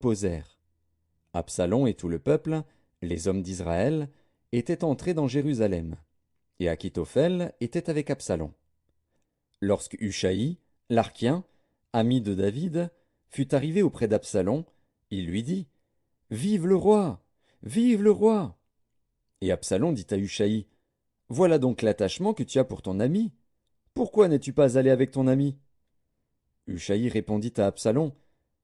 posèrent. Absalom et tout le peuple, les hommes d'Israël, étaient entrés dans Jérusalem, et Achitophel était avec Absalom. Lorsque Hushaï, l'Archien, ami de David, fut arrivé auprès d'Absalom, il lui dit: Vive le roi! Vive le roi! Et Absalom dit à Hushaï: Voilà donc l'attachement que tu as pour ton ami. Pourquoi n'es-tu pas allé avec ton ami? Hushaï répondit à Absalom: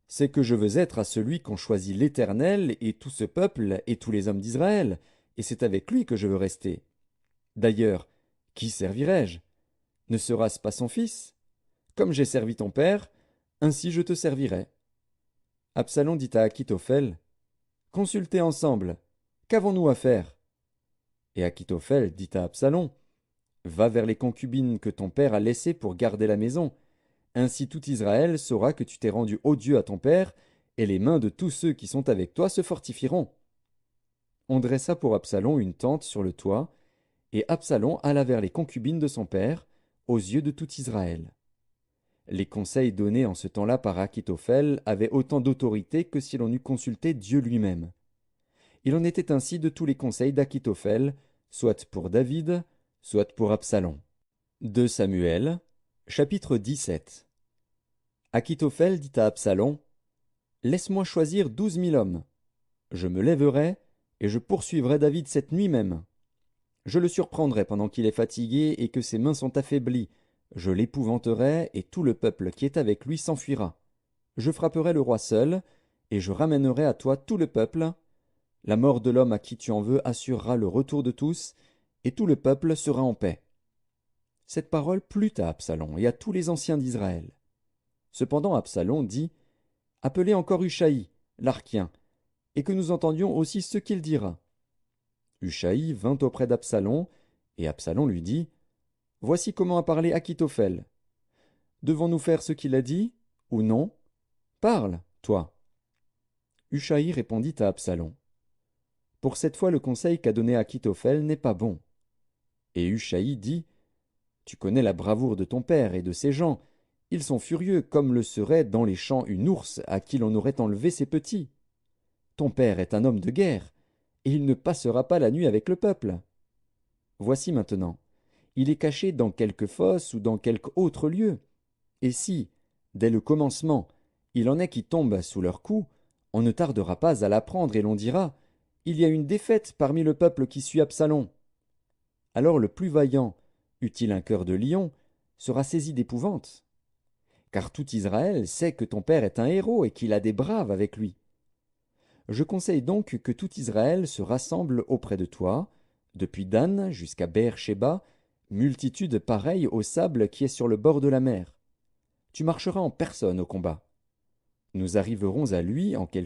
C'est que je veux être à celui qu'ont choisi l'Éternel et tout ce peuple et tous les hommes d'Israël, et c'est avec lui que je veux rester. D'ailleurs, qui servirai-je? Ne sera-ce pas son fils? Comme j'ai servi ton père, ainsi je te servirai. Absalom dit à Achitophel: Consultez ensemble. Qu'avons-nous à faire? Et Achitophel dit à Absalom: Va vers les concubines que ton père a laissées pour garder la maison. Ainsi tout Israël saura que tu t'es rendu odieux à ton père, et les mains de tous ceux qui sont avec toi se fortifieront. On dressa pour Absalom une tente sur le toit, et Absalom alla vers les concubines de son père, aux yeux de tout Israël. Les conseils donnés en ce temps-là par Achitophel avaient autant d'autorité que si l'on eût consulté Dieu lui-même. Il en était ainsi de tous les conseils d'Achitophel, soit pour David, soit pour Absalom. 2 Samuel, chapitre 17. Achitophel dit à Absalom: Laisse-moi choisir 12 000 hommes. Je me lèverai, et je poursuivrai David cette nuit même. Je le surprendrai pendant qu'il est fatigué et que ses mains sont affaiblies. Je l'épouvanterai, et tout le peuple qui est avec lui s'enfuira. Je frapperai le roi seul, et je ramènerai à toi tout le peuple. La mort de l'homme à qui tu en veux assurera le retour de tous, et tout le peuple sera en paix. Cette parole plut à Absalom et à tous les anciens d'Israël. Cependant Absalom dit: Appelez encore Hushaï, l'Archien, et que nous entendions aussi ce qu'il dira. Hushaï vint auprès d'Absalom, et Absalom lui dit: Voici comment a parlé Achitophel. Devons-nous faire ce qu'il a dit, ou non? Parle, toi. Hushaï répondit à Absalom: Pour cette fois le conseil qu'a donné Achitophel n'est pas bon. Et Hushaï dit: Tu connais la bravoure de ton père et de ses gens. Ils sont furieux, comme le serait dans les champs une ours à qui l'on aurait enlevé ses petits. Ton père est un homme de guerre, et il ne passera pas la nuit avec le peuple. Voici maintenant, il est caché dans quelque fosse ou dans quelque autre lieu. Et si, dès le commencement, il en est qui tombent sous leur coup, on ne tardera pas à l'apprendre et l'on dira: Il y a une défaite parmi le peuple qui suit Absalom. Alors le plus vaillant, eût-il un cœur de lion, sera saisi d'épouvante. Car tout Israël sait que ton père est un héros et qu'il a des braves avec lui. Je conseille donc que tout Israël se rassemble auprès de toi, depuis Dan jusqu'à Beër-Shéba, multitude pareille au sable qui est sur le bord de la mer. Tu marcheras en personne au combat. Nous arriverons à lui en quelque